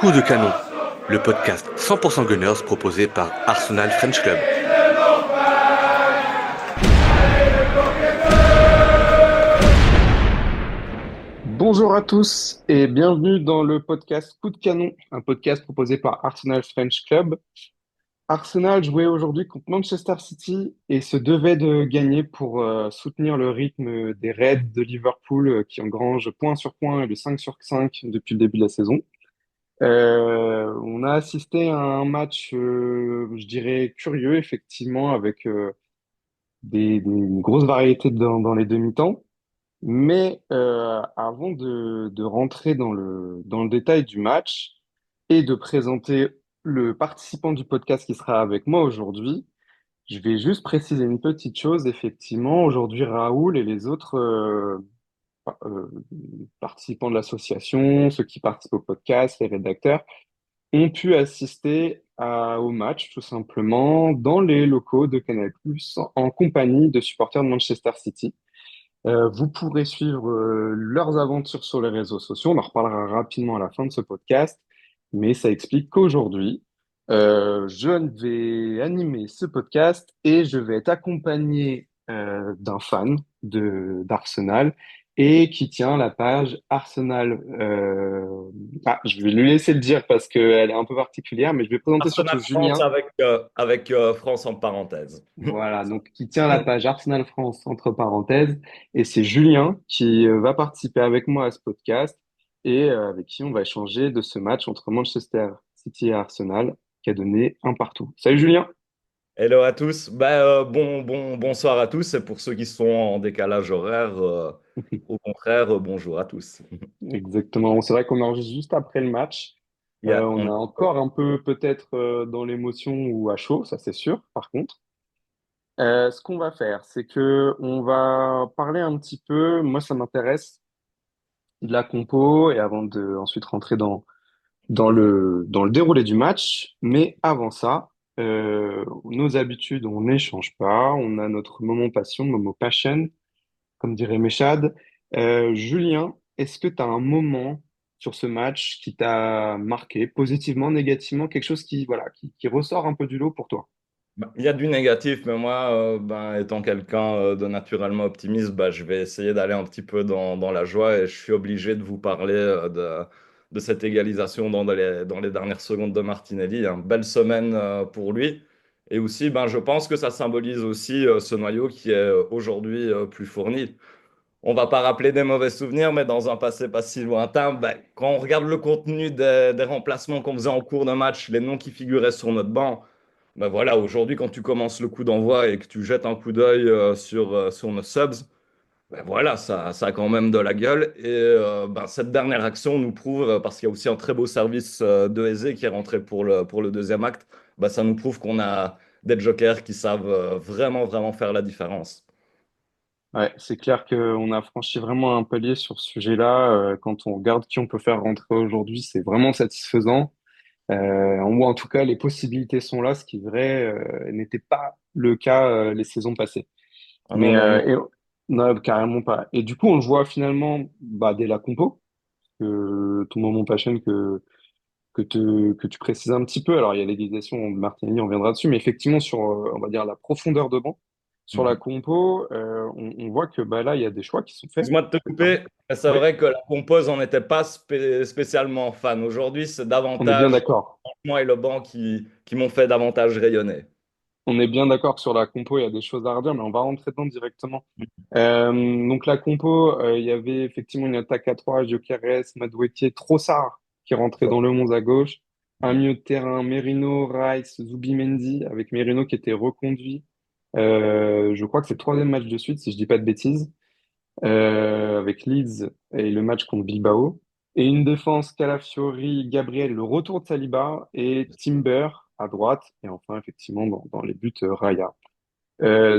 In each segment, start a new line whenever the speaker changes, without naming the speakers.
Coup de canon, le podcast 100% Gunners proposé par Arsenal French Club.
Bonjour à tous et bienvenue dans le podcast Coup de canon, un podcast proposé par Arsenal French Club. Arsenal jouait aujourd'hui contre Manchester City et se devait de gagner pour soutenir le rythme des Reds de Liverpool qui engrangent point sur point et le 5 sur 5 depuis le début de la saison. On a assisté à un match, je dirais, curieux, effectivement, avec une grosse variété dans les demi-temps. Mais avant de rentrer dans le détail du match et de présenter le participant du podcast qui sera avec moi aujourd'hui, je vais juste préciser une petite chose. Effectivement, aujourd'hui, Raoul et les autres euh, participants de l'association, ceux qui participent au podcast, les rédacteurs, ont pu assister au match tout simplement dans les locaux de Canal+, en compagnie de supporters de Manchester City. Vous pourrez suivre leurs aventures sur les réseaux sociaux. On en reparlera rapidement à la fin de ce podcast, mais ça explique qu'aujourd'hui, je vais animer ce podcast et je vais être accompagné d'un fan d'Arsenal et qui tient la page Arsenal. Je vais lui laisser le dire parce qu'elle est un peu particulière, mais je vais présenter
Arsenal
surtout
France
Julien.
avec France en parenthèse.
Voilà, donc qui tient la page Arsenal France entre parenthèses. Et c'est Julien qui va participer avec moi à ce podcast et avec qui on va échanger de ce match entre Manchester City et Arsenal qui a donné un partout. Salut Julien!
Hello à tous. Bonsoir à tous. Et pour ceux qui sont en décalage horaire, au contraire, bonjour à tous.
Exactement, c'est vrai qu'on enregistre juste après le match. On
On
est
est
encore un peu peut-être dans l'émotion ou à chaud, ça c'est sûr, par contre. Ce qu'on va faire, c'est que on va parler un petit peu, moi ça m'intéresse, de la compo et avant de ensuite rentrer dans le déroulé du match. Mais avant ça, nos habitudes, on n'échange pas. On a notre moment passion, moment passion, comme dirait Méchad. Julien, est-ce que tu as un moment sur ce match qui t'a marqué, positivement, négativement, quelque chose voilà, qui ressort un peu du lot pour toi?
Il y a du négatif, mais moi, étant quelqu'un de naturellement optimiste, je vais essayer d'aller un petit peu dans la joie et je suis obligé de vous parler de cette égalisation dans les dernières secondes de Martinelli. Hein. Belle semaine pour lui. Et aussi, je pense que ça symbolise aussi ce noyau qui est aujourd'hui plus fourni. On va pas rappeler des mauvais souvenirs, mais dans un passé pas si lointain, quand on regarde le contenu des remplacements qu'on faisait en cours de match, les noms qui figuraient sur notre banc, voilà, aujourd'hui, quand tu commences le coup d'envoi et que tu jettes un coup d'œil sur nos subs, voilà, ça a quand même de la gueule. Et cette dernière action nous prouve, parce qu'il y a aussi un très beau service de Eze qui est rentré pour le deuxième acte, ça nous prouve qu'on a des jokers qui savent vraiment, vraiment faire la différence.
Ouais, c'est clair qu'on a franchi vraiment un palier sur ce sujet-là. Quand on regarde qui on peut faire rentrer aujourd'hui, c'est vraiment satisfaisant. On voit en tout cas les possibilités sont là, ce qui vrai n'était pas le cas les saisons passées.
Ah non,
Mais
non, non.
non, carrément pas. Et du coup, on le voit finalement dès la compo, que ton moment passion que tu précises un petit peu. Alors il y a l'égalisation de Martinelli, on reviendra dessus, mais effectivement sur on va dire la profondeur de banc, sur la
Mhm.
compo, on voit que là il y a des choix qui sont faits.
Excuse-moi de te
Hein.
couper, mais c'est
Oui,
vrai que la compose, on n'était pas spécialement fan. Aujourd'hui, c'est
on est bien
davantage
d'accord.
moi et le banc qui m'ont fait davantage rayonner.
On est bien d'accord que sur la compo, il y a des choses à redire, mais on va rentrer dedans directement. Donc la compo, il y avait effectivement une attaque à 3, Gyökeres, Madueke, Trossard qui rentrait dans le 11 à gauche, un milieu de terrain, Merino, Rice, Zubimendi, avec Merino qui était reconduit. Je crois que c'est le troisième match de suite, si je dis pas de bêtises, avec Leeds et le match contre Bilbao. Et une défense, Calafiori, Gabriel, le retour de Saliba et Timber à droite. Et enfin, effectivement, dans les buts, Raya.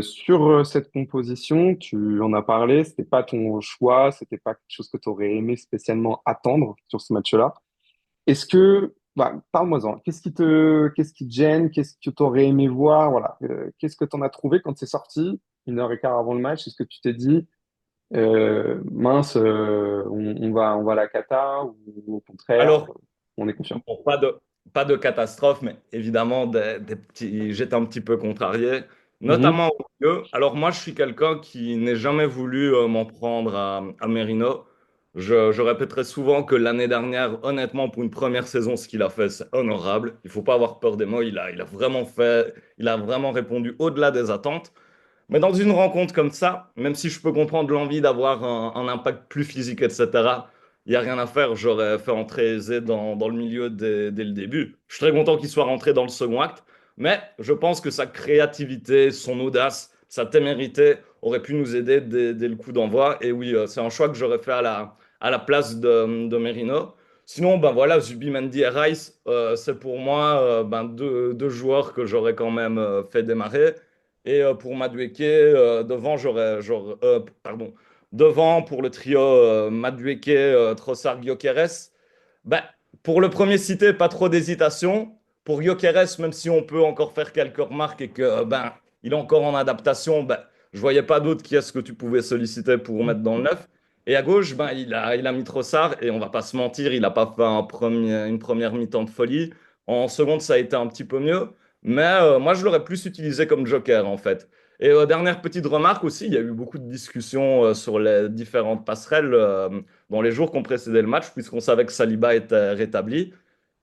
Sur cette composition, tu en as parlé, c'était pas ton choix, c'était pas quelque chose que tu aurais aimé spécialement attendre sur ce match-là. Est-ce que, parle-moi-en, qu'est-ce qui te gêne, qu'est-ce que tu aurais aimé voir, voilà, qu'est-ce que tu en as trouvé quand c'est sorti, 1 heure et quart avant le match, est-ce que tu t'es dit, mince, on va à la cata, ou au contraire?
Alors,
on est confiant.
Bon, pas de catastrophe, mais évidemment, des petits, j'étais un petit peu contrarié,
Mhm.
notamment au milieu. Alors moi, je suis quelqu'un qui n'ai jamais voulu m'en prendre à Merino. Je répéterai souvent que l'année dernière, honnêtement, pour une première saison, ce qu'il a fait, c'est honorable. Il faut pas avoir peur des mots. Il a vraiment répondu au-delà des attentes. Mais dans une rencontre comme ça, même si je peux comprendre l'envie d'avoir un impact plus physique, etc., il n'y a rien à faire. J'aurais fait entrer Eze dans le milieu dès le début. Je suis très content qu'il soit rentré dans le second acte, mais je pense que sa créativité, son audace, sa témérité auraient pu nous aider dès le coup d'envoi. Et oui, c'est un choix que j'aurais fait à la place de Merino. Sinon, ben voilà, Zubimendi et Rice, c'est pour moi ben deux joueurs que j'aurais quand même fait démarrer. Et pour Madueke, devant pour le trio Madueke, Trossard, Gyökeres, ben, pour le premier cité, pas trop d'hésitation. Pour Gyökeres, même si on peut encore faire quelques remarques et que ben, il est encore en adaptation, ben, je voyais pas d'autre qui est-ce que tu pouvais solliciter pour mettre dans le neuf. Et à gauche, ben, il a mis Trossard et on va pas se mentir, il a pas fait une première mi-temps de folie. En seconde, ça a été un petit peu mieux. Mais moi, je l'aurais plus utilisé comme joker, en fait. Et dernière petite remarque aussi, il y a eu beaucoup de discussions sur les différentes passerelles dans les jours qui ont précédé le match, puisqu'on savait que Saliba était rétabli.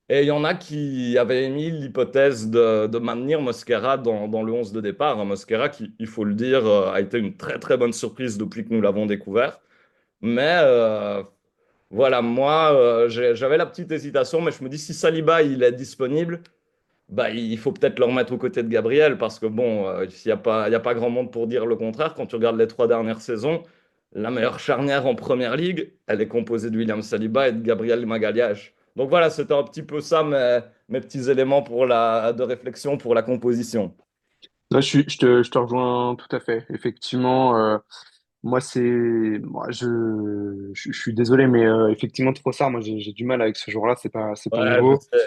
Et il y en a qui avaient émis l'hypothèse de maintenir Mosquera dans le 11 de départ. Un Mosquera qui, il faut le dire, a été une très très bonne surprise depuis que nous l'avons découvert. Mais voilà, moi, j'avais la petite hésitation, mais je me dis si Saliba il est disponible, bah, il faut peut-être le remettre aux côtés de Gabriel parce que bon, il y a pas grand monde pour dire le contraire. Quand tu regardes les trois dernières saisons, la meilleure charnière en première ligue, elle est composée de William Saliba et de Gabriel Magalhaes. Donc voilà, c'était un petit peu ça mes petits éléments de réflexion pour la composition.
Là, je te rejoins tout à fait. Effectivement, moi, je suis désolé, mais effectivement, Trossard, moi, j'ai du mal avec ce joueur-là. C'est pas
Ouais, je
nouveau.
sais.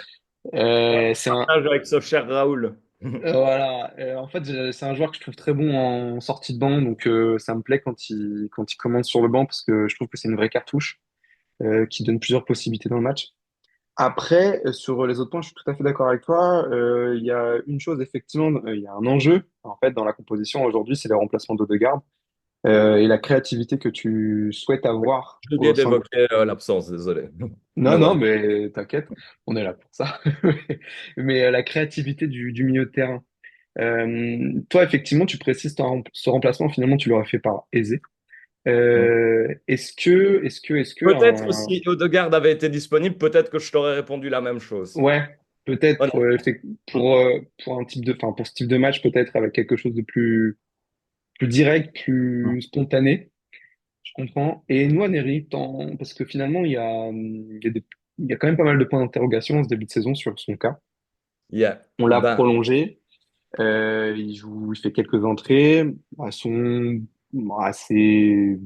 C'est un,
Partage avec ce cher Raoul.
voilà. En fait, c'est un joueur que je trouve très bon en sortie de banc, donc ça me plaît quand il commence sur le banc parce que je trouve que c'est une vraie cartouche qui donne plusieurs possibilités dans le match. Après, sur les autres points, je suis tout à fait d'accord avec toi. Il y a une chose, effectivement, il y a un enjeu, en fait, dans la composition aujourd'hui, c'est les remplacements d'Odegaard et la créativité que tu souhaites avoir
J'ai oublié
au sein de...
d'évoquer l'absence, désolé. Mais
Non, non,
voilà.
mais t'inquiète, on est là pour ça. Mais la créativité du milieu de terrain. Toi, effectivement, tu précises ce remplacement, finalement, tu l'aurais fait par Aizé. Est-ce que
Peut-être si Odegaard avait été disponible, peut-être que je t'aurais répondu la même chose.
ouais, peut-être
Honnêtement.
pour enfin, pour ce type de match, peut-être avec quelque chose de plus direct, plus spontané. Je comprends. Et nous, Neri, parce que finalement, il y a quand même pas mal de points d'interrogation en ce début de saison sur son cas.
Yeah.
On l'a
Ben,
prolongé. Il fait quelques entrées. Elles sont assez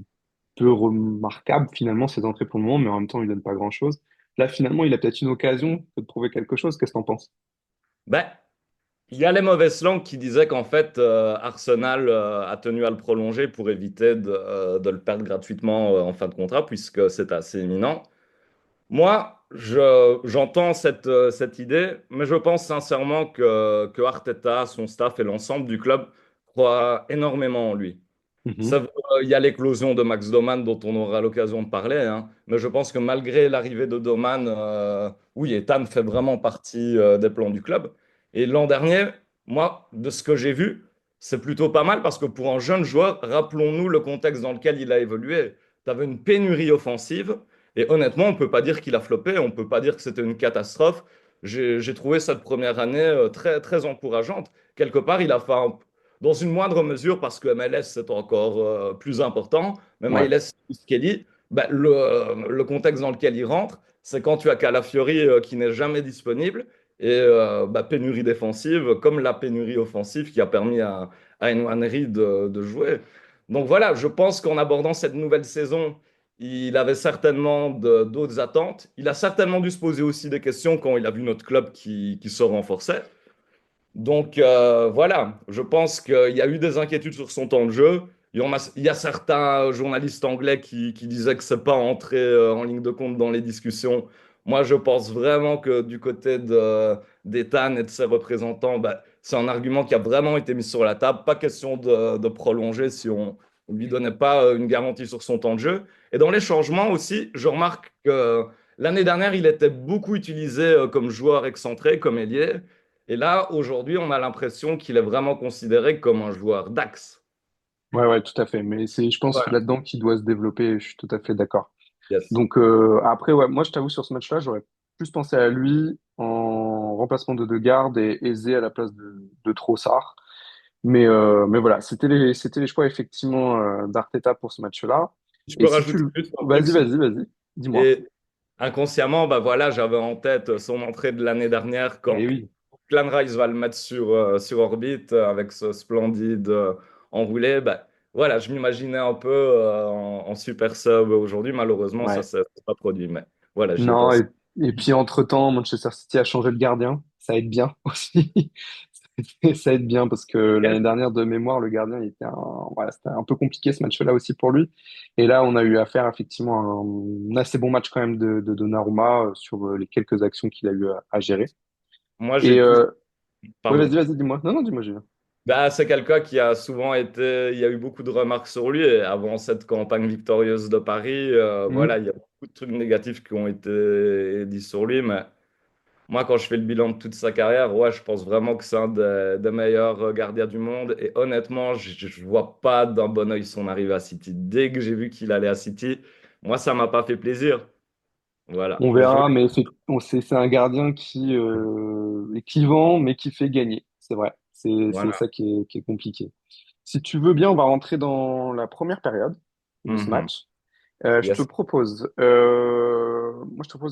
peu remarquables finalement ces entrées pour le moment, mais en même temps, il donne pas grand-chose. Là, finalement, il a peut-être une occasion de prouver quelque chose. Qu'est-ce que t'en penses?
ben, il y a les mauvaises langues qui disaient qu'en fait, Arsenal a tenu à le prolonger pour éviter de le perdre gratuitement en fin de contrat, puisque c'est assez imminent. Moi, j'entends cette idée, mais je pense sincèrement que Arteta, son staff et l'ensemble du club croient énormément en lui. Ça,
Mhm.
il y a l'éclosion de Max Doman dont on aura l'occasion de parler, hein. Mais je pense que malgré l'arrivée de Doman, oui, Ethan fait vraiment partie des plans du club. Et l'an dernier, moi, de ce que j'ai vu, c'est plutôt pas mal parce que pour un jeune joueur, rappelons-nous le contexte dans lequel il a évolué. Tu avais une pénurie offensive et honnêtement, on ne peut pas dire qu'il a floppé, on ne peut pas dire que c'était une catastrophe. J'ai trouvé cette première année très, très encourageante. Quelque part, il a fait dans une moindre mesure, parce que MLS, c'est encore plus important, mais
Ouais.
MLS Kelly, ben, le contexte dans lequel il rentre, c'est quand tu as Calafiori qui n'est jamais disponible et ben, pénurie défensive, comme la pénurie offensive qui a permis à Nwaneri de jouer. Donc voilà, je pense qu'en abordant cette nouvelle saison, il avait certainement d'autres attentes. Il a certainement dû se poser aussi des questions quand il a vu notre club qui se renforçait. Donc voilà, je pense qu'il y a eu des inquiétudes sur son temps de jeu. Il y a certains journalistes anglais qui disaient que c'est pas entré en ligne de compte dans les discussions. Moi, je pense vraiment que du côté d'Ethan et de ses représentants, bah, c'est un argument qui a vraiment été mis sur la table. Pas question de prolonger si on ne lui donnait pas une garantie sur son temps de jeu. Et dans les changements aussi, je remarque que l'année dernière, il était beaucoup utilisé comme joueur excentré, comme ailier. Et là, aujourd'hui, on a l'impression qu'il est vraiment considéré comme un joueur d'axe.
Ouais, ouais, tout à fait. Mais c'est, je pense,
Voilà.
là-dedans qu'il doit se développer. Je suis tout à fait d'accord.
Yes.
Donc après, ouais, moi je t'avoue sur ce match-là, j'aurais plus pensé à lui en remplacement de Degarde et Eze à la place de Trossard. Mais voilà, c'était les choix effectivement d'Arteta pour ce match-là.
Je
Et
peux
si
rajouter
tu...
juste un truc,
Vas-y, vas-y, vas-y, dis-moi.
et inconsciemment, bah voilà, j'avais en tête son entrée de l'année dernière quand
Eh oui,
Clan Rice va le mettre sur orbite avec ce splendide enroulé. Bah, voilà, je m'imaginais un peu en super sub aujourd'hui. Malheureusement, ça ne
ouais.
s'est pas produit. Mais voilà, j'y ai
Non,
pensé.
et puis entre-temps, Manchester City a changé de gardien. Ça aide bien aussi. Ça aide bien parce que l'année dernière, de mémoire, le gardien, voilà, c'était un peu compliqué ce match-là aussi pour lui. Et là, on a eu affaire effectivement à un assez bon match quand même de Donnarumma sur les quelques actions qu'il a eu à gérer.
Moi,
Et
j'ai tout.
ouais,
Pardon.
vas-y, dis-moi. Non, non, dis-moi, Julien.
Bah, c'est quelqu'un qui a souvent été. Il y a eu beaucoup de remarques sur lui. Et avant cette campagne victorieuse de Paris, voilà,
Mhm.
il y a beaucoup de trucs négatifs qui ont été dits sur lui. Mais moi, quand je fais le bilan de toute sa carrière, ouais, je pense vraiment que c'est un des meilleurs gardiens du monde. Et honnêtement, je ne vois pas d'un bon œil son arrivée à City. Dès que j'ai vu qu'il allait à City, moi, ça m'a pas fait plaisir. Voilà.
On
Mais je voulais.
verra, mais c'est un gardien qui est clivant, mais qui fait gagner. C'est vrai. C'est
Voilà.
ça qui est compliqué. Si tu veux bien, on va rentrer dans la première période de ce
Mhm.
match.
Yes.
Moi, je te propose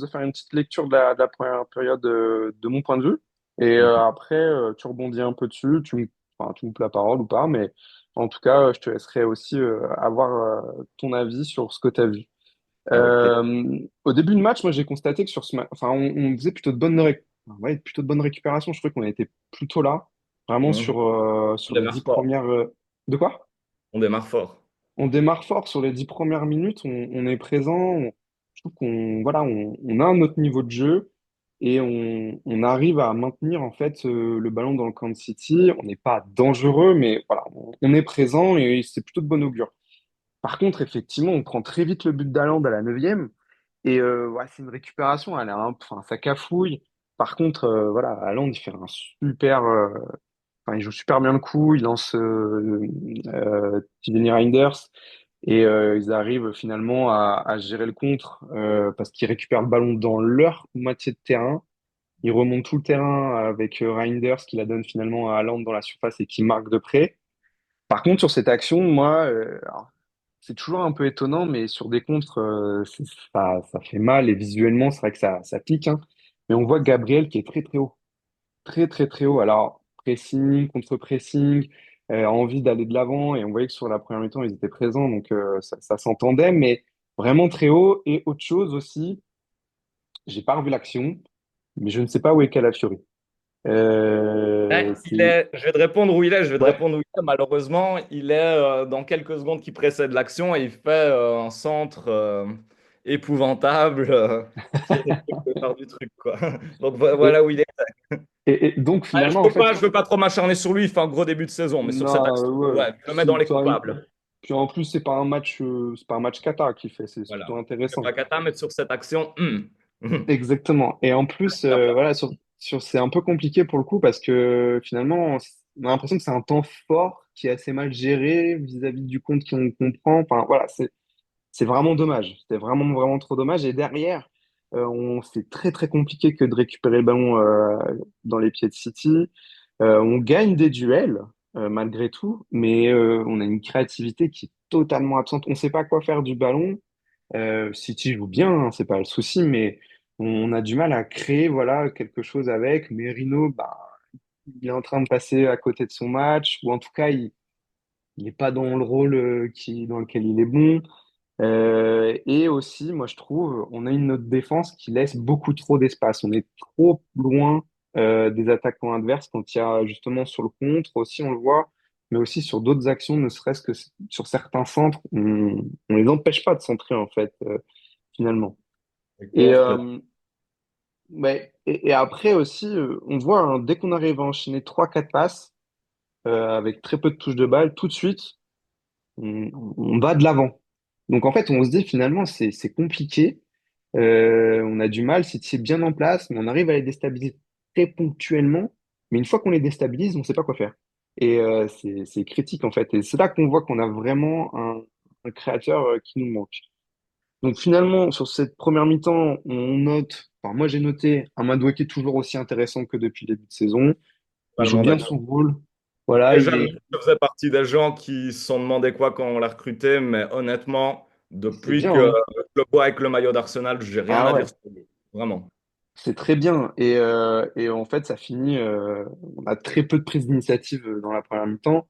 de faire une petite lecture de la première période de mon point de vue. Et
Mhm.
après, tu rebondis un peu dessus, enfin, tu me coupes la parole ou pas, mais en tout cas, je te laisserai aussi avoir ton avis sur ce que tu as vu.
Ok.
Au début de match, moi, j'ai constaté que sur ce match, enfin, on faisait plutôt de bonnes récupérations. Je trouvais qu'on était plutôt là, vraiment
Mhm.
sur
On
les
démarre
dix
fort.
premières. De quoi?
On démarre fort.
On démarre fort sur les 10 premières minutes, on est présent, je trouve qu'on voilà, on a un autre niveau de jeu et on arrive à maintenir en fait le ballon dans le camp de City. On n'est pas dangereux, mais voilà, on est présent et c'est plutôt de bon augure. Par contre, effectivement, on prend très vite le but d'Haaland à la neuvième et ouais, c'est une récupération, enfin, ça cafouille. Par contre, voilà, Haaland, il fait un super, enfin, il joue super bien le coup, il lance Tijani Reinders et ils arrivent finalement à gérer le contre parce qu'ils récupèrent le ballon dans leur moitié de terrain. Ils remontent tout le terrain avec Reinders qui la donne finalement à Haaland dans la surface et qui marque de près. Par contre, sur cette action, moi, alors, c'est toujours un peu étonnant, mais sur des contres, ça fait mal et visuellement, c'est vrai que ça pique, hein. Mais on voit Gabriel qui est très très haut. Très, très, très haut. Alors, pressing, contre-pressing, envie d'aller de l'avant. Et on voyait que sur la première mi-temps, ils étaient présents. Donc, ça s'entendait. Mais vraiment très haut. Et autre chose aussi, j'ai pas revu l'action, mais je ne sais pas où est Calafiori.
Je vais te répondre où il est. Je vais te
Ouais.
répondre où il est. Malheureusement, il est dans quelques secondes qui précèdent l'action et il fait un centre épouvantable qui est le cœur du truc, quoi. Donc voilà
Et,
où il est.
et donc,
Ah,
finalement, en fait,
je veux pas trop m'acharner sur lui. Il fait un gros début de saison, mais sur cette
non,
action,
ouais.
ouais, je le mets dans les coupables.
Puis en plus, c'est pas un match kata qu'il fait. C'est
Voilà.
plutôt
Je ne
intéressant.
pas Kata, mais sur cette action,
Exactement. Et en plus, voilà, c'est un peu compliqué pour le coup parce que finalement, on a l'impression que c'est un temps fort qui est assez mal géré vis-à-vis du compte qu'on comprend. Enfin, voilà, c'est vraiment dommage. C'est vraiment, vraiment trop dommage. Et derrière, c'est très, très compliqué que de récupérer le ballon dans les pieds de City. On gagne des duels malgré tout, mais on a une créativité qui est totalement absente. On ne sait pas quoi faire du ballon. City joue bien, hein, c'est pas le souci, mais on a du mal à créer voilà quelque chose avec. Merino, bah, il est en train de passer à côté de son match, ou en tout cas, il n'est pas dans le rôle dans lequel il est bon. Et aussi, moi, je trouve, on a une autre défense qui laisse beaucoup trop d'espace. On est trop loin des attaquants adverses quand il y a justement sur le contre aussi, on le voit, mais aussi sur d'autres actions, ne serait-ce que sur certains centres, on les empêche pas de centrer en fait, finalement.
et
Et
contre.
et après aussi, on voit, hein, dès qu'on arrive à enchaîner trois quatre passes, avec très peu de touches de balle, tout de suite, on va de l'avant. Donc en fait, on se dit finalement, c'est compliqué. On a du mal, c'est bien en place, mais on arrive à les déstabiliser très ponctuellement. Mais une fois qu'on les déstabilise, on ne sait pas quoi faire. Et c'est critique en fait. Et c'est là qu'on voit qu'on a vraiment un créateur qui nous manque. Donc finalement, sur cette première mi-temps, on note, enfin moi j'ai noté un Madueke toujours aussi intéressant que depuis le début de saison. Il joue
Totalement
bien
d'accord.
son rôle. Voilà,
Et
il
j'avoue
est,
que je faisais partie des gens qui se sont demandé quoi quand on l'a recruté, mais honnêtement,
c'est
depuis
bien,
que
hein.
je le vois avec le maillot d'Arsenal, j'ai rien
Ah
à dire
ouais.
sur lui. Vraiment.
C'est très bien. Et en fait, ça finit. On a très peu de prises d'initiative dans la première mi-temps,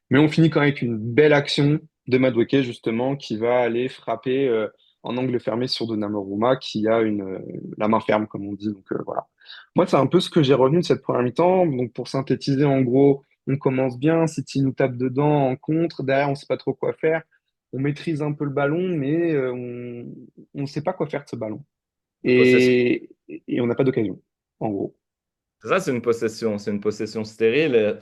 mais on finit quand même avec une belle action de Madueke, justement, qui va aller frapper en angle fermé sur Donnarumma, qui a la main ferme, comme on dit. Donc voilà. Moi, c'est un peu ce que j'ai retenu de cette première mi-temps. Donc pour synthétiser, en gros, on commence bien. City nous tape dedans en contre. Derrière, on sait pas trop quoi faire. On maîtrise un peu le ballon, mais on ne sait pas quoi faire de ce ballon
Possession.
et on n'a pas d'occasion, en gros.
C'est ça, c'est une possession stérile. Et,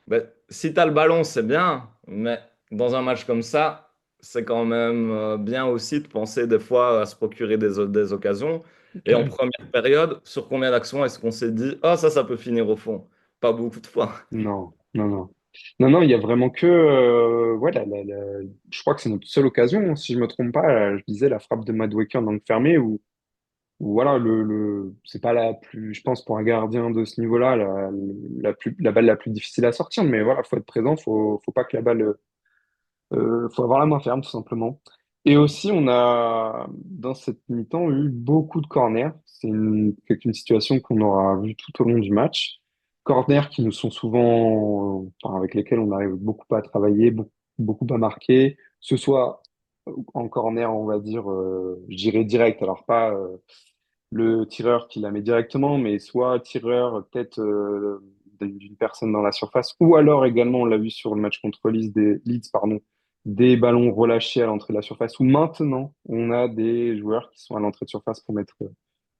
ben, si tu as le ballon, c'est bien, mais dans un match comme ça, c'est quand même bien aussi de penser des fois à se procurer des occasions. Et en
Carrément.
première période, sur combien d'actions est-ce qu'on s'est dit, oh, ça peut finir au fond? Pas beaucoup de fois.
Non, non, non. Non, non, il y a vraiment que. Ouais, je crois que c'est notre seule occasion, hein, si je me trompe pas. Je disais la frappe de Madueke en angle fermé, où voilà, c'est pas la plus. Je pense pour un gardien de ce niveau-là, la balle la plus difficile à sortir, mais voilà, faut être présent, faut pas que la balle. Faut avoir la main ferme, tout simplement. Et aussi, on a, dans cette mi-temps, eu beaucoup de corners. C'est une situation qu'on aura vue tout au long du match. Corners qui nous sont souvent, enfin, avec lesquels on arrive beaucoup à travailler, beaucoup à marquer. Que ce soit en corner, on va dire, je dirais direct. Alors, pas le tireur qui la met directement, mais soit tireur, tête d'une personne dans la surface, ou alors également, on l'a vu sur le match contre Leeds, pardon, des ballons relâchés à l'entrée de la surface, où maintenant, on a des joueurs qui sont à l'entrée de surface pour mettre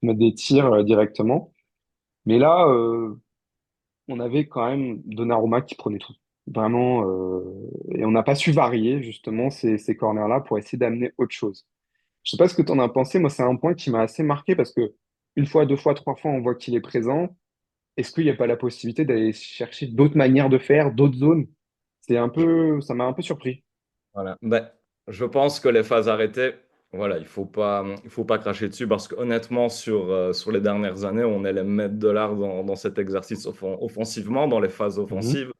des tirs directement. Mais là, on avait quand même Donnarumma qui prenait tout. Vraiment, et on n'a pas su varier justement ces corners-là pour essayer d'amener autre chose. Je sais pas ce que tu en as pensé. Moi, c'est un point qui m'a assez marqué parce que une fois, deux fois, trois fois, on voit qu'il est présent. Est-ce qu'il n'y a pas la possibilité d'aller chercher d'autres manières de faire, d'autres zones? Ça m'a un peu surpris.
Voilà. Ben, je pense que les phases arrêtées, voilà, il faut pas cracher dessus parce qu'honnêtement, sur les dernières années, on est les maîtres de l'art dans cet exercice offensivement, dans les phases
Mhm,
offensives.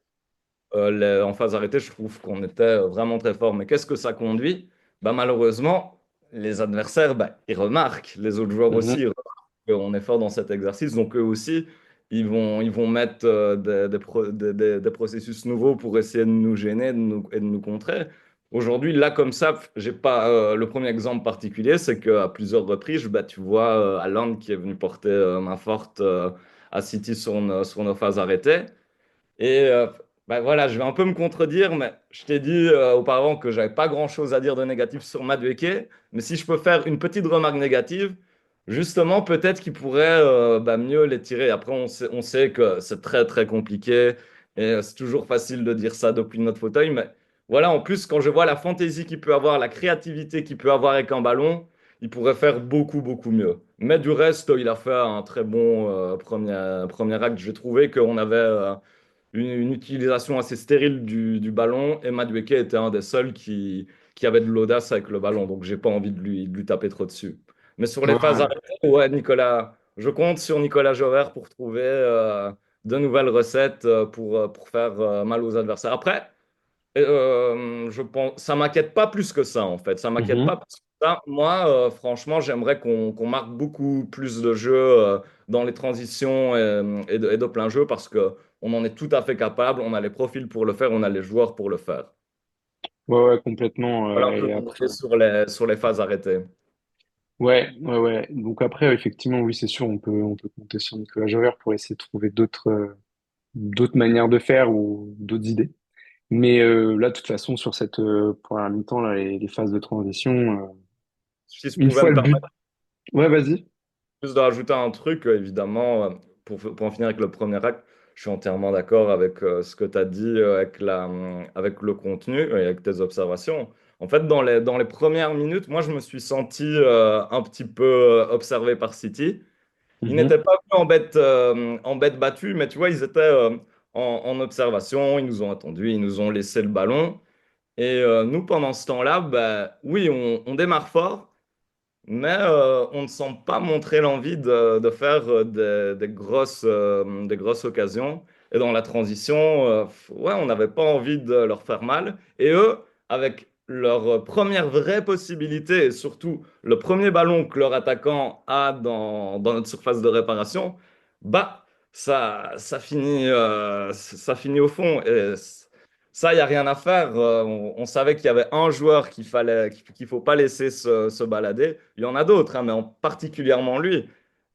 En phase arrêtée, je trouve qu'on était vraiment très fort. Mais qu'est-ce que ça conduit? Ben, malheureusement, les adversaires, ben, ils remarquent, les autres joueurs aussi,
mhm.
ils remarquent qu'on est fort dans cet exercice. Donc eux aussi, ils vont mettre des processus nouveaux pour essayer de nous gêner et de nous contrer. Aujourd'hui, là, comme ça, j'ai pas le premier exemple particulier, c'est qu'à plusieurs reprises, ben, tu vois Haaland qui est venu porter main forte à City sur nos phases arrêtées. Et bah voilà, je vais un peu me contredire, mais je t'ai dit auparavant que j'avais pas grand-chose à dire de négatif sur Madueke. Mais si je peux faire une petite remarque négative, justement, peut-être qu'il pourrait bah, mieux les tirer. Après, on sait que c'est très très compliqué et c'est toujours facile de dire ça depuis notre fauteuil. Mais voilà, en plus, quand je vois la fantaisie qu'il peut avoir, la créativité qu'il peut avoir avec un ballon, il pourrait faire beaucoup beaucoup mieux. Mais du reste, il a fait un très bon premier acte. J'ai trouvé qu'on avait une utilisation assez stérile du ballon et Madueke était un des seuls qui avait de l'audace avec le ballon, donc j'ai pas envie de lui taper trop dessus. Mais sur les
Ouais,
phases
ouais.
arrêtées, ouais, Nicolas, je compte sur Nicolas Jaurès pour trouver de nouvelles recettes pour faire mal aux adversaires. Après, je pense, ça m'inquiète pas plus que ça en fait. Ça m'inquiète pas
Mhm.
plus que ça. Moi, franchement, j'aimerais qu'on marque beaucoup plus de jeux dans les transitions et de plein jeu parce que on en est tout à fait capable. On a les profils pour le faire, on a les joueurs pour le faire.
Ouais, ouais, complètement.
Voilà un peu
Et
mon
après,
idée sur les phases arrêtées.
ouais, ouais, ouais. Donc après, effectivement, oui, c'est sûr, on peut compter sur Nicolas Jaurès pour essayer de trouver d'autres manières de faire ou d'autres idées. Mais là, de toute façon, sur cette première mi-temps, là, les phases de transition,
Si je
une
pouvais
fois
me
le but.
permettre
Ouais, vas-y.
Juste de rajouter un truc, évidemment, pour en finir avec le premier acte, je suis entièrement d'accord avec ce que tu as dit, avec le contenu et avec tes observations. En fait, dans les premières minutes, moi, je me suis senti un petit peu observé par City. Ils n'étaient
Mhm.
pas venus en bête battue, mais tu vois, ils étaient en observation, ils nous ont attendus, ils nous ont laissé le ballon. Et nous, pendant ce temps-là, bah, oui, on démarre fort. Mais on ne sent pas montrer l'envie de faire des grosses occasions. Et dans la transition, ouais, on n'avait pas envie de leur faire mal. Et eux, avec leur première vraie possibilité, et surtout le premier ballon que leur attaquant a dans notre surface de réparation, bah, ça finit au fond. Et ça, il n'y a rien à faire. On savait qu'il y avait un joueur qu'il faut pas laisser se balader. Il y en a d'autres, hein, mais particulièrement lui.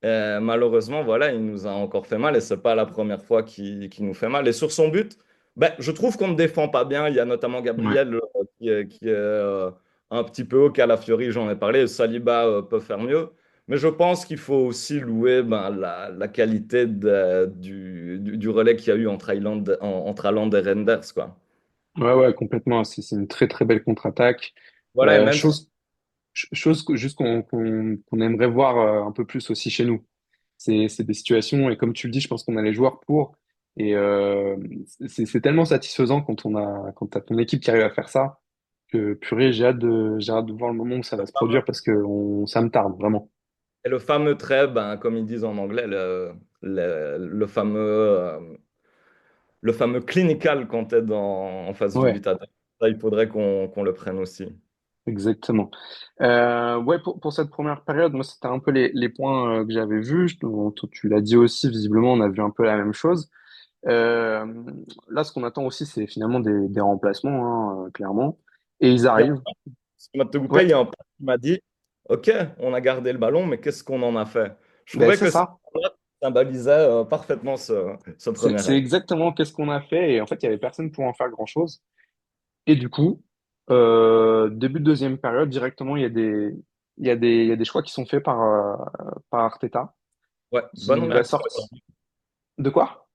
Malheureusement, voilà, il nous a encore fait mal et c'est pas la première fois qu'il nous fait mal. Et sur son but, ben, je trouve qu'on ne défend pas bien. Il y a notamment
Ouais.
Gabriel qui est un petit peu haut. Calafiori, j'en ai parlé. Saliba peut faire mieux. Mais je pense qu'il faut aussi louer ben, la qualité du relais qu'il y a eu entre Haaland et Reinders, quoi.
Ouais, ouais, complètement. C'est une très, très belle contre-attaque.
Voilà, et même si
Chose juste qu'on aimerait voir un peu plus aussi chez nous. C'est des situations, et comme tu le dis, je pense qu'on a les joueurs pour. Et c'est tellement satisfaisant quand t'as ton équipe qui arrive à faire ça, que purée, j'ai hâte de voir le moment où ça va se produire parce que ça me tarde, vraiment.
et le fameux trait, ben, comme ils disent en anglais, le fameux clinical quand tu es en face du
Ouais,
but adverse, ça, il faudrait qu'on le prenne aussi.
exactement. Ouais, pour cette première période, moi, c'était un peu les points que j'avais vus. Tu l'as dit aussi, visiblement, on a vu un peu la même chose. Euh, Là, ce qu'on attend aussi, c'est finalement des remplacements, hein, clairement. Et ils
Il y a,
arrivent.
excuse-moi de te couper,
Ouais,
il y a un pote qui m'a dit, OK, on a gardé le ballon, mais qu'est-ce qu'on en a fait? Je
ben
trouvais
c'est
que ça
ça.
symbolisait parfaitement ce premier
C'est
acte.
exactement qu'est-ce qu'on a fait. Et en fait, il y avait personne pour en faire grand-chose. Et du coup, début de deuxième période, directement, il y a des choix qui sont faits par Arteta,
Ouais, bonne
qui va
réaction.
sortir. De quoi?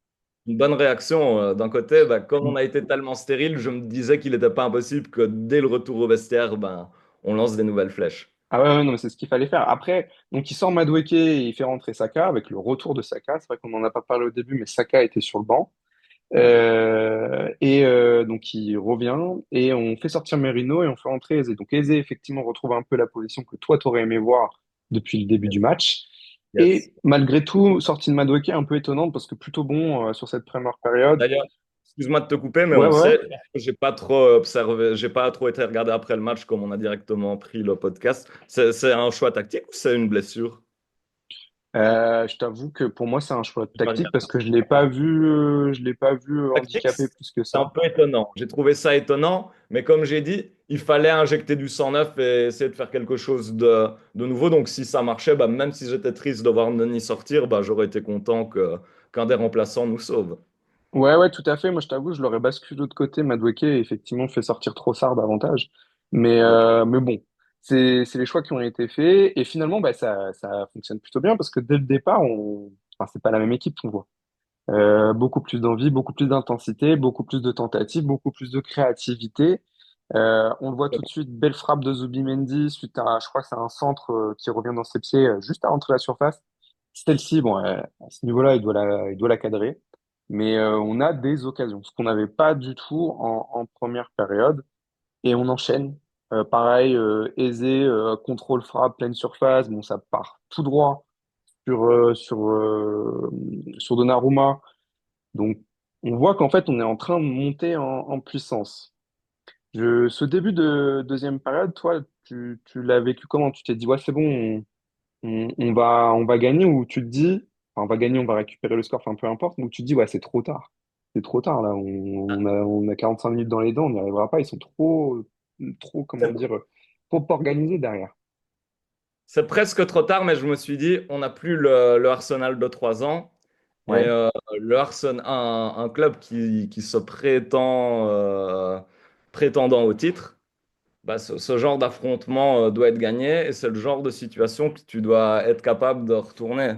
Une bonne réaction. D'un côté, bah, comme on a été tellement stérile, je me disais qu'il n'était pas impossible que dès le retour au vestiaire, ben, on lance des nouvelles flèches.
Ah ouais, ouais, non, mais c'est ce qu'il fallait faire. Après, donc il sort Madueke et il fait rentrer Saka avec le retour de Saka. C'est vrai qu'on n'en a pas parlé au début, mais Saka était sur le banc. Donc il revient et on fait sortir Merino et on fait rentrer Eze. Donc Eze effectivement retrouve un peu la position que toi t'aurais aimé voir depuis le début du match.
Yes.
Et malgré tout, sortie de Madueke un peu étonnante parce que plutôt bon sur cette première période.
D'ailleurs, excuse-moi de te couper, mais
Ouais,
on
ouais, ouais.
sait, j'ai pas trop observé, j'ai pas trop été regardé après le match comme on a directement pris le podcast. C'est un choix tactique ou c'est une blessure?
Je t'avoue que pour moi c'est un choix
J'ai pas
tactique parce
regardé.
que je l'ai pas vu
Tactique,
handicapé plus que
c'est un
ça.
peu étonnant. J'ai trouvé ça étonnant, mais comme j'ai dit, il fallait injecter du sang neuf et essayer de faire quelque chose de nouveau. Donc si ça marchait, bah, même si j'étais triste de voir Nani sortir, bah, j'aurais été content qu'un des remplaçants nous sauve.
Ouais, ouais, tout à fait. Moi, je t'avoue, je l'aurais basculé de l'autre côté. Madueke, effectivement, fait sortir Trossard davantage.
Ok.
Mais bon, c'est les choix qui ont été faits. Et finalement, bah, ça fonctionne plutôt bien parce que dès le départ, enfin, c'est pas la même équipe qu'on voit. Beaucoup plus d'envie, beaucoup plus d'intensité, beaucoup plus de tentatives, beaucoup plus de créativité. On le voit tout de suite, belle frappe de Zubimendi suite à, je crois que c'est un centre qui revient dans ses pieds juste à entrer la surface. Celle-ci, bon, à ce niveau-là, il doit la cadrer. Mais on a des occasions, ce qu'on n'avait pas du tout en première période. Et on enchaîne. Pareil, aisé, contrôle frappe, pleine surface. Bon, ça part tout droit sur Donnarumma. Donc, on voit qu'en fait, on est en train de monter en puissance. Ce début de deuxième période, toi, tu l'as vécu comment? Tu t'es dit, ouais, c'est bon, on va gagner, ou tu te dis, enfin, on va gagner, on va récupérer le score, enfin peu importe, ou tu te dis, ouais, c'est trop tard. C'est trop tard, là. On a 45 minutes dans les dents, on n'y arrivera pas. Ils sont trop, comment dire, trop organisés derrière.
C'est presque trop tard, mais je me suis dit, on n'a plus le Arsenal de 3 ans. Et
Ouais.
le Arsenal, un club qui se prétend prétendant au titre, bah, ce genre d'affrontement doit être gagné et c'est le genre de situation que tu dois être capable de retourner.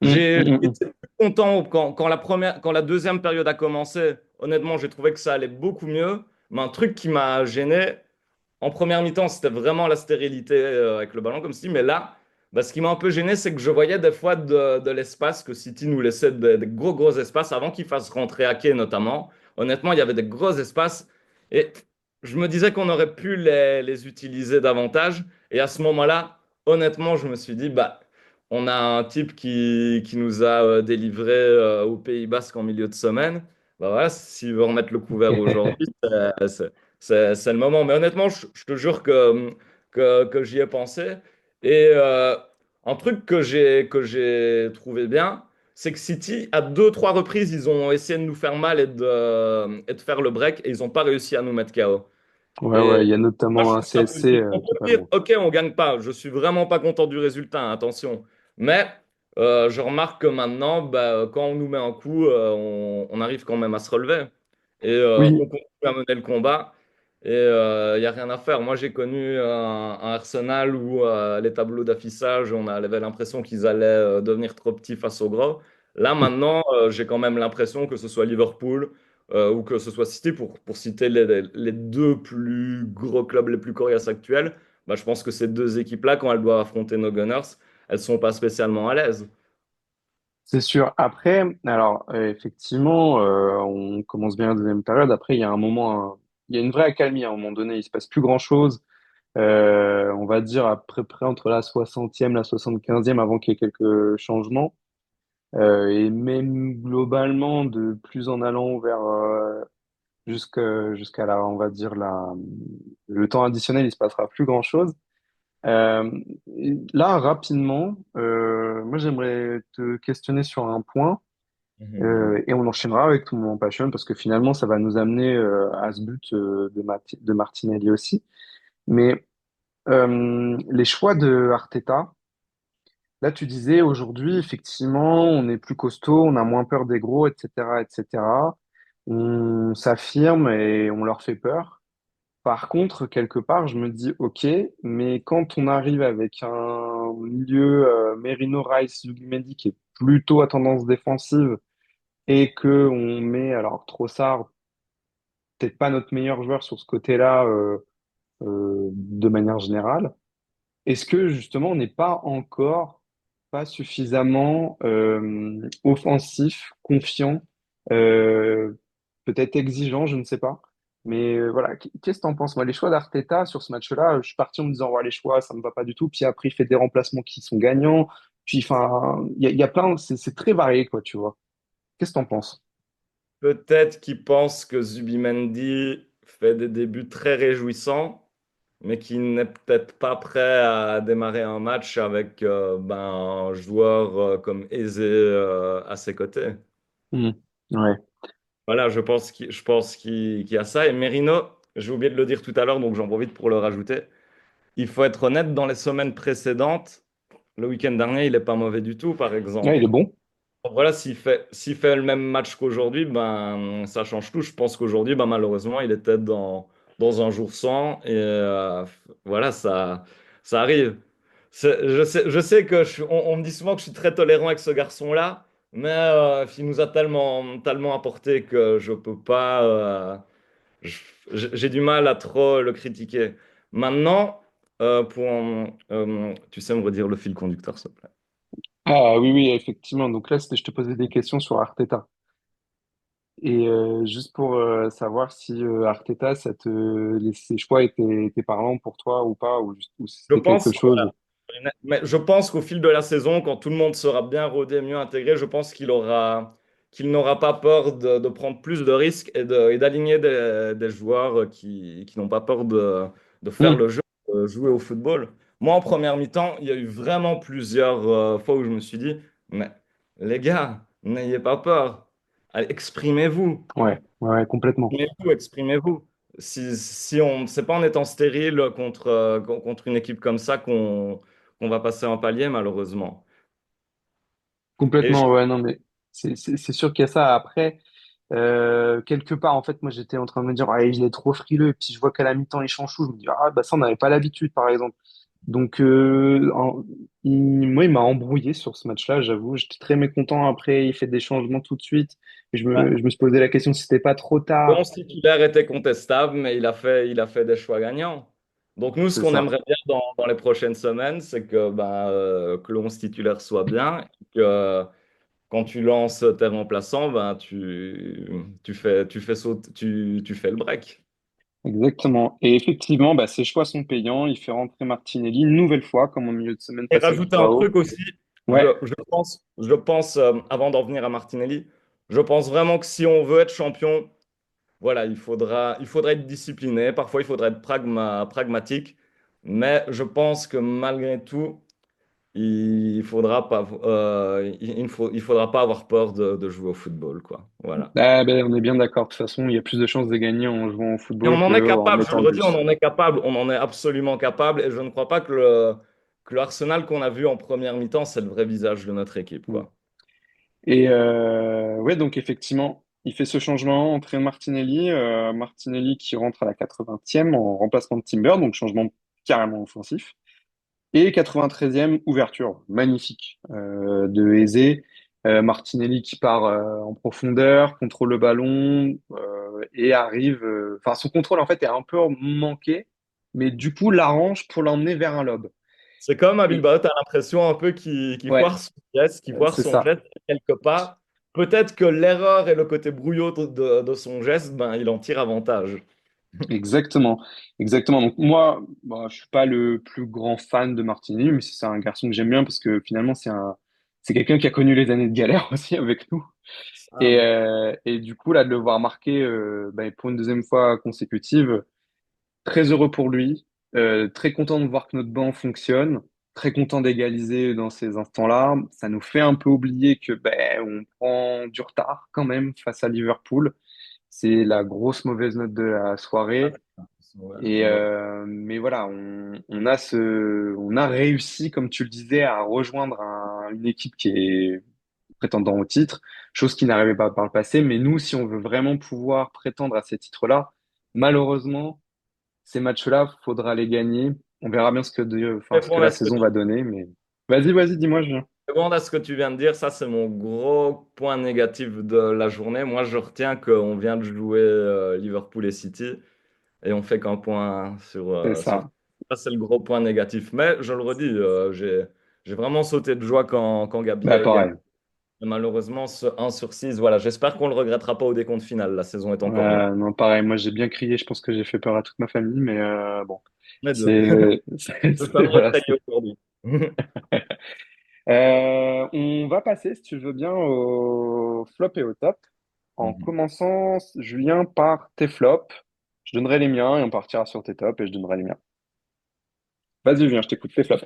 Mm,
J'ai
mm, mm, mm.
été plus content quand la deuxième période a commencé. Honnêtement, j'ai trouvé que ça allait beaucoup mieux. Mais un truc qui m'a gêné, en première mi-temps, c'était vraiment la stérilité avec le ballon, comme si. Mais là, bah, ce qui m'a un peu gêné, c'est que je voyais des fois de l'espace, que City nous laissait des gros, gros espaces avant qu'ils fassent rentrer Ake notamment. Honnêtement, il y avait des gros espaces. Et je me disais qu'on aurait pu les utiliser davantage. Et à ce moment-là, honnêtement, je me suis dit, bah, on a un type qui nous a délivré au Pays Basque en milieu de semaine. Bah voilà, s'il veut remettre le couvert aujourd'hui, c'est le moment. Mais honnêtement, je te jure que j'y ai pensé. Et un truc que j'ai trouvé bien, c'est que City, à deux, trois reprises, ils ont essayé de nous faire mal et de faire le break et ils n'ont pas réussi à nous mettre KO.
Ouais, ouais,
Et
il y a
moi, je
notamment un
trouve ça
CSC
positif. On peut dire,
totalement.
OK, on gagne pas. Je suis vraiment pas content du résultat, hein, attention. Mais je remarque que maintenant, bah, quand on nous met un coup, on arrive quand même à se relever. Et on
Oui,
continue à mener le combat. Et il n'y a rien à faire. Moi, j'ai connu un Arsenal où les tableaux d'affichage, on avait l'impression qu'ils allaient devenir trop petits face au gros. Là, maintenant, j'ai quand même l'impression que ce soit Liverpool ou que ce soit City, pour citer les deux plus gros clubs les plus coriaces actuels, bah, je pense que ces deux équipes-là, quand elles doivent affronter nos Gunners, elles sont pas spécialement à l'aise.
c'est sûr. Après, alors, effectivement, on commence bien la deuxième période. Après, il y a un moment, il y a une vraie accalmie à un moment donné. Il se passe plus grand-chose. On va dire à peu près entre la 60e, la 75e avant qu'il y ait quelques changements. Et même globalement, de plus en allant vers jusqu'à la, on va dire le temps additionnel, il se passera plus grand-chose. Euh, Là, rapidement, moi j'aimerais te questionner sur un point
Mhm, dis-moi.
et on enchaînera avec tout mon passion parce que finalement ça va nous amener à ce but de Martinelli aussi. Mais les choix de Arteta, là tu disais aujourd'hui effectivement on est plus costaud, on a moins peur des gros, etc., etc. On s'affirme et on leur fait peur. Par contre, quelque part, je me dis, OK, mais quand on arrive avec un milieu Merino Rice Zubimendi qui est plutôt à tendance défensive et que on met, alors Trossard, peut-être pas notre meilleur joueur sur ce côté-là de manière générale, est-ce que justement on n'est pas encore pas suffisamment offensif, confiant, euh, peut-être exigeant, je ne sais pas. Mais voilà, qu'est-ce que t'en penses? Moi, les choix d'Arteta sur ce match-là, je suis parti en me disant, ouais, les choix, ça me va pas du tout. Puis après, il fait des remplacements qui sont gagnants. Puis, enfin, il y a plein, c'est très varié, quoi, tu vois. Qu'est-ce que t'en penses?
Peut-être qu'ils pensent que Zubimendi fait des débuts très réjouissants, mais qu'il n'est peut-être pas prêt à démarrer un match avec ben, un joueur comme Eze à ses côtés.
Hmm. Ouais.
Voilà, je pense qu'il y a ça. Et Merino, j'ai oublié de le dire tout à l'heure, donc j'en profite pour le rajouter. Il faut être honnête, dans les semaines précédentes, le week-end dernier, il n'est pas mauvais du tout, par
Ouais, il
exemple.
est bon.
Voilà, s'il fait le même match qu'aujourd'hui, ben, ça change tout. Je pense qu'aujourd'hui, ben, malheureusement, il était dans un jour sans. Et voilà, ça arrive. Je sais que on me dit souvent que je suis très tolérant avec ce garçon-là, mais il nous a tellement, tellement apporté que je peux pas. Je- j'ai du mal à trop le critiquer. Maintenant, tu sais me redire le fil conducteur, s'il te plaît.
Ah oui, oui, effectivement. Donc là, je te posais des questions sur Arteta. Et juste pour savoir si Arteta, ses choix étaient parlants pour toi ou pas, ou si
Je
c'était quelque
pense,
chose.
mais je pense qu'au fil de la saison, quand tout le monde sera bien rodé, mieux intégré, je pense qu'il n'aura pas peur de prendre plus de risques et d'aligner des joueurs qui n'ont pas peur de faire
Hmm.
le jeu, de jouer au football. Moi, en première mi-temps, il y a eu vraiment plusieurs fois où je me suis dit, mais les gars, n'ayez pas peur. Allez, exprimez-vous.
Ouais, ouais, ouais, complètement.
Exprimez-vous, exprimez-vous. Si on, c'est pas en étant stérile contre une équipe comme ça qu'on va passer un palier, malheureusement. Et je-
Complètement, ouais, non, mais c'est sûr qu'il y a ça. Après, Quelque part, en fait, moi, j'étais en train de me dire, ah, il est trop frileux. Et puis, je vois qu'à la mi-temps, il change tout. Je me dis, ah, bah, ça, on n'avait pas l'habitude, par exemple. Donc, moi, il m'a embrouillé sur ce match-là, j'avoue. J'étais très mécontent. Après, il fait des changements tout de suite. Et je me suis posé la question si c'était pas trop
Le
tard.
11 titulaire était contestable, mais il a fait des choix gagnants. Donc nous, ce
C'est
qu'on
ça.
aimerait bien dans les prochaines semaines, c'est que le 11 titulaire soit bien, et que quand tu lances tes remplaçants, ben, tu fais le break.
Exactement. Et effectivement, bah, ses choix sont payants. Il fait rentrer Martinelli une nouvelle fois, comme au milieu de semaine
Et
passé avec
rajouter un
Joao.
truc aussi, je,
Ouais,
je pense avant d'en venir à Martinelli, je pense vraiment que si on veut être champion, voilà, il faudra être discipliné, parfois il faudra être pragmatique, mais je pense que malgré tout, il faudra pas avoir peur de jouer au football, quoi. Voilà.
ah, ben, on est bien d'accord. De toute façon, il y a plus de chances de gagner en jouant au
Et
football
on en est
qu'en
capable, je
mettant
le
le
redis, on
but.
en est capable, on en est absolument capable, et je ne crois pas que le Arsenal qu'on a vu en première mi-temps, c'est le vrai visage de notre équipe,
Mm.
quoi.
Et ouais, donc effectivement, il fait ce changement, entrée de Martinelli. Martinelli qui rentre à la 80e en remplacement de Timber, donc changement carrément offensif. Et 93e, ouverture, magnifique de Eze. Martinelli qui part en profondeur, contrôle le ballon et arrive. Enfin, son contrôle en fait est un peu manqué, mais du coup l'arrange pour l'emmener vers un lob.
C'est comme à
Et
Bilbao, tu as l'impression un peu qu'il
ouais,
foire son geste, qu'il foire
c'est
son
ça.
geste quelque part. Peut-être que l'erreur et le côté brouillot de son geste, ben, il en tire avantage.
Exactement, exactement. Donc moi, bon, je suis pas le plus grand fan de Martinelli, mais c'est un garçon que j'aime bien parce que finalement c'est quelqu'un qui a connu les années de galère aussi avec nous.
Ah,
Et du coup là de le voir marquer bah, pour une deuxième fois consécutive, très heureux pour lui, très content de voir que notre banc fonctionne, très content d'égaliser dans ces instants-là. Ça nous fait un peu oublier que ben on prend du retard quand même face à Liverpool. C'est la grosse mauvaise note de la soirée.
ouais,
Et mais voilà, on a réussi, comme tu le disais, à rejoindre une équipe qui est prétendant au titre, chose qui n'arrivait pas par le passé. Mais nous, si on veut vraiment pouvoir prétendre à ces titres-là, malheureusement, ces matchs-là, faudra les gagner. On verra bien enfin, ce que
répondre
la
à ce que
saison va donner. Mais vas-y, dis-moi, Julien.
répondre à ce que tu viens de dire, ça c'est mon gros point négatif de la journée. Moi, je retiens qu'on vient de jouer Liverpool et City et on fait qu'un point
C'est
sur.
ça.
Ça, c'est le gros point négatif. Mais je le redis, j'ai vraiment sauté de joie quand Gabi
Bah
a égalisé.
pareil.
Malheureusement, ce 1 sur 6, voilà, j'espère qu'on ne le regrettera pas au décompte final. La saison est encore longue.
Non, pareil. Moi, j'ai bien crié. Je pense que j'ai fait peur à toute ma famille, mais bon,
Mais deux.
c'est,
Je t'en
voilà.
effrayé aujourd'hui.
On va passer, si tu le veux bien, au flop et au top. En commençant, Julien, par tes flops. Je donnerai les miens et on partira sur tes tops et je donnerai les miens. Vas-y, Julien, je t'écoute, tes flops.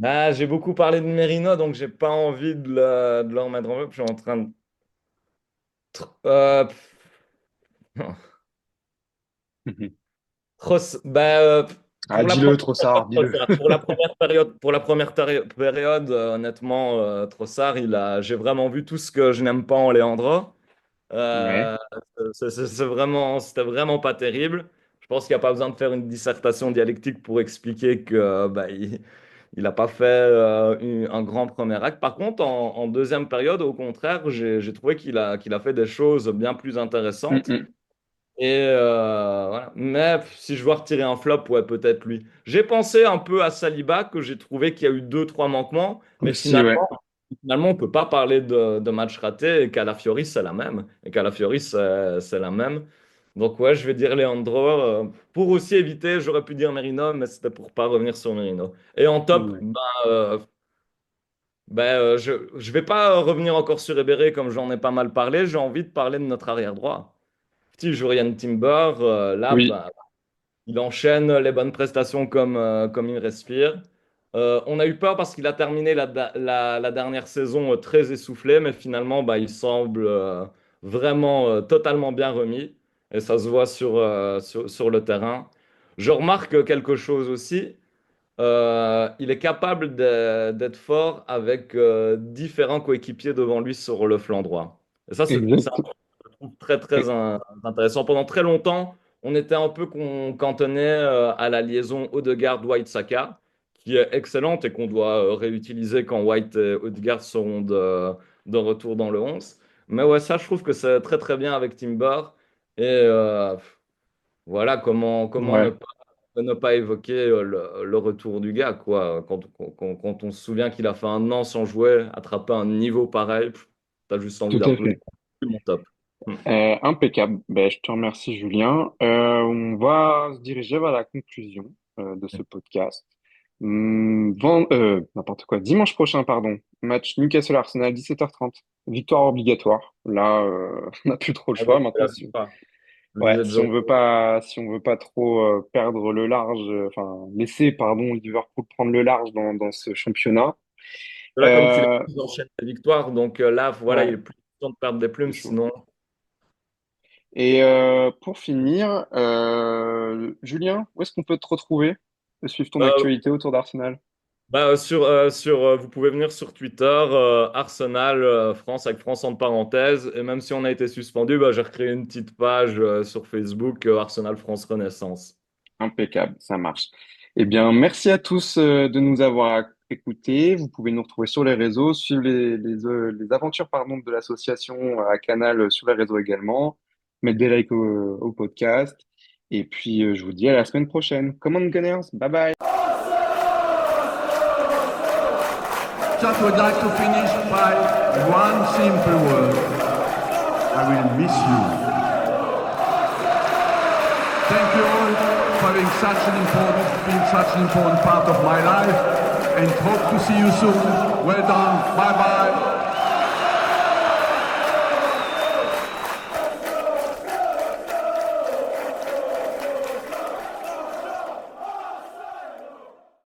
Ah, j'ai beaucoup parlé de Merino, donc j'ai pas envie de le remettre en jeu. Je suis en train de. Euh,
Mhm.
Bah,
Ah,
pour la
dis-le,
première
Trossard,
période,
dis-le.
Trossard. Pour la première période, honnêtement, Trossard, j'ai vraiment vu tout ce que je n'aime pas en Leandro.
Ouais.
Euh, c'était vraiment pas terrible. Je pense qu'il n'y a pas besoin de faire une dissertation dialectique pour expliquer que bah, il n'a pas fait un grand premier acte. Par contre, en deuxième période, au contraire, j'ai trouvé qu'il a fait des choses bien plus intéressantes.
Mm.
Et voilà. Mais si je dois retirer un flop, ouais, peut-être lui. J'ai pensé un peu à Saliba, que j'ai trouvé qu'il y a eu deux, trois manquements, mais
Aussi, ouais.
finalement, on peut pas parler de match raté et Calafiori, c'est la même. Et Calafiori, c'est la même. Donc, ouais, je vais dire Leandro. Pour aussi éviter, j'aurais pu dire Merino, mais c'était pour pas revenir sur Merino. Et en top,
Ouais.
je vais pas revenir encore sur Eberé comme j'en ai pas mal parlé. J'ai envie de parler de notre arrière droit. Petit Jurien Timber, là,
Oui,
bah, il enchaîne les bonnes prestations comme il respire. On a eu peur parce qu'il a terminé la dernière saison très essoufflé, mais finalement, bah, il semble vraiment totalement bien remis. Et ça se voit sur le terrain. Je remarque quelque chose aussi. Il est capable d'être fort avec différents coéquipiers devant lui sur le flanc droit. Et ça, c'est un
exact.
truc que je trouve très, très intéressant. Pendant très longtemps, on était un peu cantonné à la liaison Odegaard-White-Saka, qui est excellente et qu'on doit réutiliser quand White et Odegaard seront de retour dans le 11. Mais ouais, ça, je trouve que c'est très, très bien avec Timber. Et voilà, comment
Ouais,
ne pas évoquer le retour du gars, quoi. Quand on se souvient qu'il a fait un an sans jouer, attraper un niveau pareil, t'as juste envie
tout à
d'applaudir.
fait.
C'est mon top. Hmm.
Impeccable. Ben, je te remercie, Julien. On va se diriger vers la conclusion de ce podcast. N'importe quoi. Dimanche prochain, pardon. Match Newcastle-Arsenal, 17h30. Victoire obligatoire. Là, on n'a plus trop le
Ah bah,
choix.
c'est
Maintenant,
la
si,
FIFA. Le
ouais,
billet de
si on
jour.
veut pas, si on veut pas trop perdre le large, enfin laisser, pardon, Liverpool prendre le large dans ce championnat.
Là, comme tu l'as
Euh,
dit, ils enchaînent les victoires. Donc là, voilà, il
ouais,
est plus temps de perdre des plumes.
c'est chaud.
Sinon,
Et pour finir, Julien, où est-ce qu'on peut te retrouver et suivre ton
euh,
actualité autour d'Arsenal?
vous pouvez venir sur Twitter, Arsenal France avec France entre parenthèses. Et même si on a été suspendu, bah, j'ai recréé une petite page sur Facebook, Arsenal France Renaissance.
Impeccable, ça marche. Eh bien, merci à tous de nous avoir écoutés. Vous pouvez nous retrouver sur les réseaux, suivre les aventures pardon, de l'association à Canal sur les réseaux également, mettre des likes au podcast. Et puis, je vous dis à la semaine prochaine. Command Gunners, bye bye.
Just would like to finish by one simple word. I will miss you. Thank you all for being such an important part of my life, and hope to see you soon. Well done. Bye bye.